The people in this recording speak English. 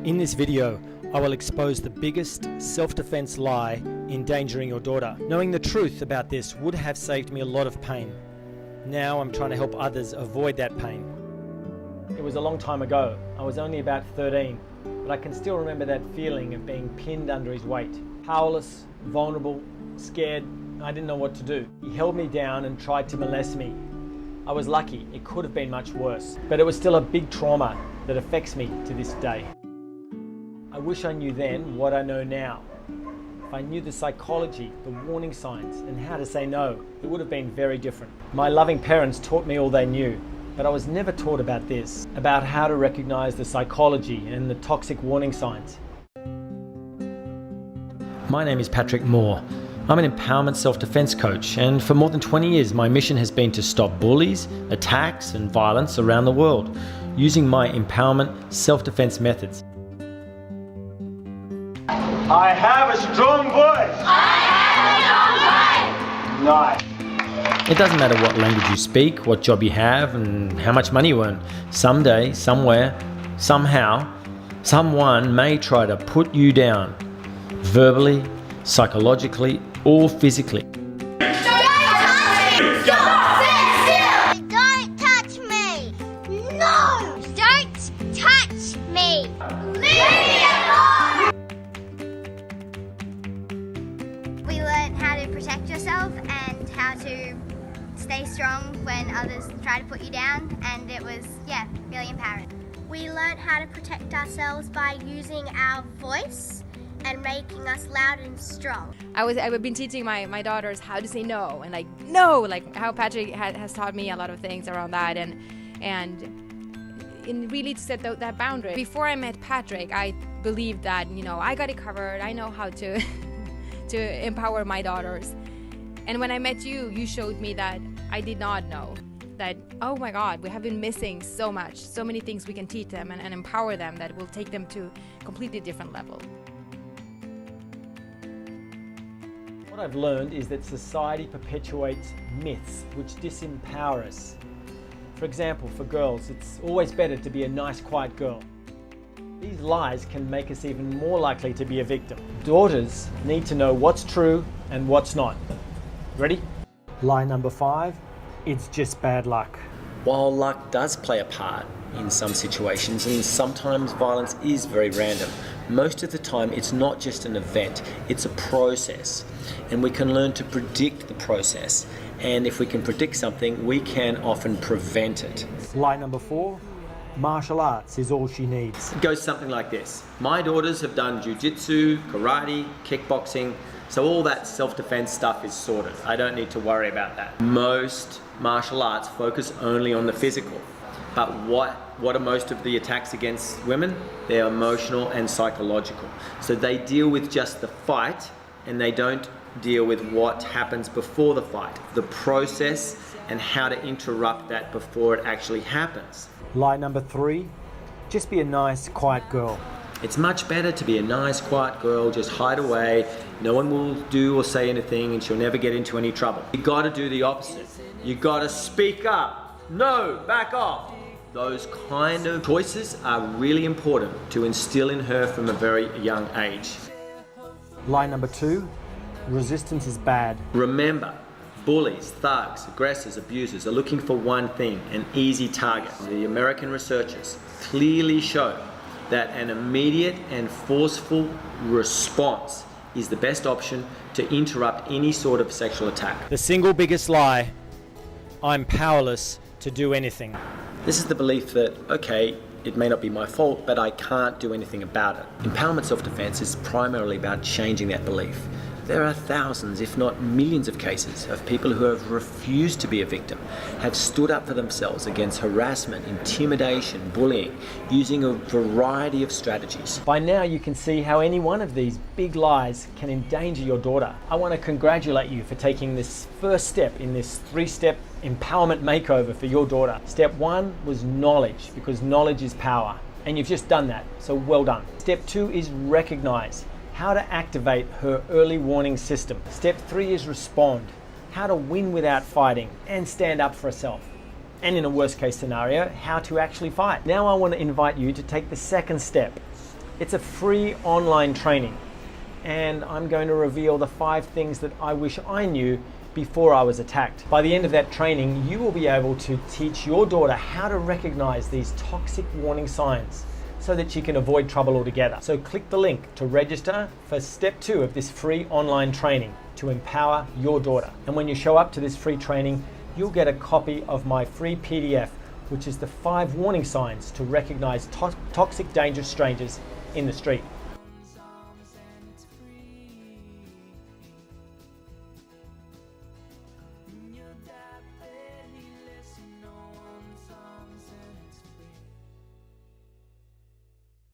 In this video, I will expose the biggest self-defense lie endangering your daughter. Knowing the truth about this would have saved me a lot of pain. Now I'm trying to help others avoid that pain. It was a long time ago. I was only about 13, but I can still remember that feeling of being pinned under his weight. Powerless, vulnerable, scared, I didn't know what to do. He held me down and tried to molest me. I was lucky, it could have been much worse, but it was still a big trauma that affects me to this day. I wish I knew then what I know now. If I knew the psychology, the warning signs, and how to say no, it would have been very different. My loving parents taught me all they knew, but I was never taught about this, about how to recognize the psychology and the toxic warning signs. My name is Patrick Moore. I'm an empowerment self-defense coach, and for more than 20 years my mission has been to stop bullies, attacks and violence around the world using my empowerment self-defense methods. I have a strong voice! Nice. It doesn't matter what language you speak, what job you have, and how much money you earn. Someday, somewhere, somehow, someone may try to put you down, verbally, psychologically, or physically. Don't touch me! No! Don't touch me! Leave me alone! We learned how to protect yourself and how to stay strong when others try to put you down, and it was, really empowering. We learned how to protect ourselves by using our voice and making us loud and strong. I've been teaching my daughters how to say no, and like how Patrick has taught me a lot of things around that, and in really to set that boundary. Before I met Patrick, I believed that, I got it covered, I know how to to empower my daughters. And when I met you, you showed me that I did not know. That, oh my God, we have been missing so much, so many things we can teach them and empower them that will take them to a completely different level. What I've learned is that society perpetuates myths which disempower us. For example, for girls, it's always better to be a nice, quiet girl. These lies can make us even more likely to be a victim. Daughters need to know what's true and what's not. Ready? Lie number 5, it's just bad luck. While luck does play a part in some situations, and sometimes violence is very random, most of the time it's not just an event, it's a process. And we can learn to predict the process. And if we can predict something, we can often prevent it. Lie number 4, martial arts is all she needs. It goes something like this. My daughters have done jiu-jitsu, karate, kickboxing, so all that self-defense stuff is sorted. I don't need to worry about that. Most martial arts focus only on the physical. But what are most of the attacks against women? They're emotional and psychological. So they deal with just the fight, and they don't deal with what happens before the fight, the process and how to interrupt that before it actually happens. Lie number 3, just be a nice, quiet girl. It's much better to be a nice, quiet girl, just hide away. No one will do or say anything, and she'll never get into any trouble. You gotta do the opposite. You gotta speak up. No, back off. Those kind of choices are really important to instill in her from a very young age. Lie number 2, resistance is bad. Remember, bullies, thugs, aggressors, abusers are looking for one thing, an easy target. The American researchers clearly show that an immediate and forceful response is the best option to interrupt any sort of sexual attack. The single biggest lie, I'm powerless to do anything. This is the belief that, okay, it may not be my fault, but I can't do anything about it. Empowerment self-defense is primarily about changing that belief. There are thousands, if not millions of cases of people who have refused to be a victim, have stood up for themselves against harassment, intimidation, bullying, using a variety of strategies. By now you can see how any one of these big lies can endanger your daughter. I want to congratulate you for taking this first step in this 3-step empowerment makeover for your daughter. Step 1 was knowledge, because knowledge is power, and you've just done that, so well done. Step 2 is recognize, how to activate her early warning system. Step 3 is respond, how to win without fighting and stand up for herself. and in a worst case scenario, how to actually fight. Now I want to invite you to take the second step, It's a free online training, and I'm going to reveal the 5 things that I wish I knew before I was attacked. By the end of that training, you will be able to teach your daughter how to recognize these toxic warning signs so that she can avoid trouble altogether. So click the link to register for step 2 of this free online training to empower your daughter. And when you show up to this free training, you'll get a copy of my free PDF, which is the 5 warning signs to recognize toxic, dangerous strangers in the street.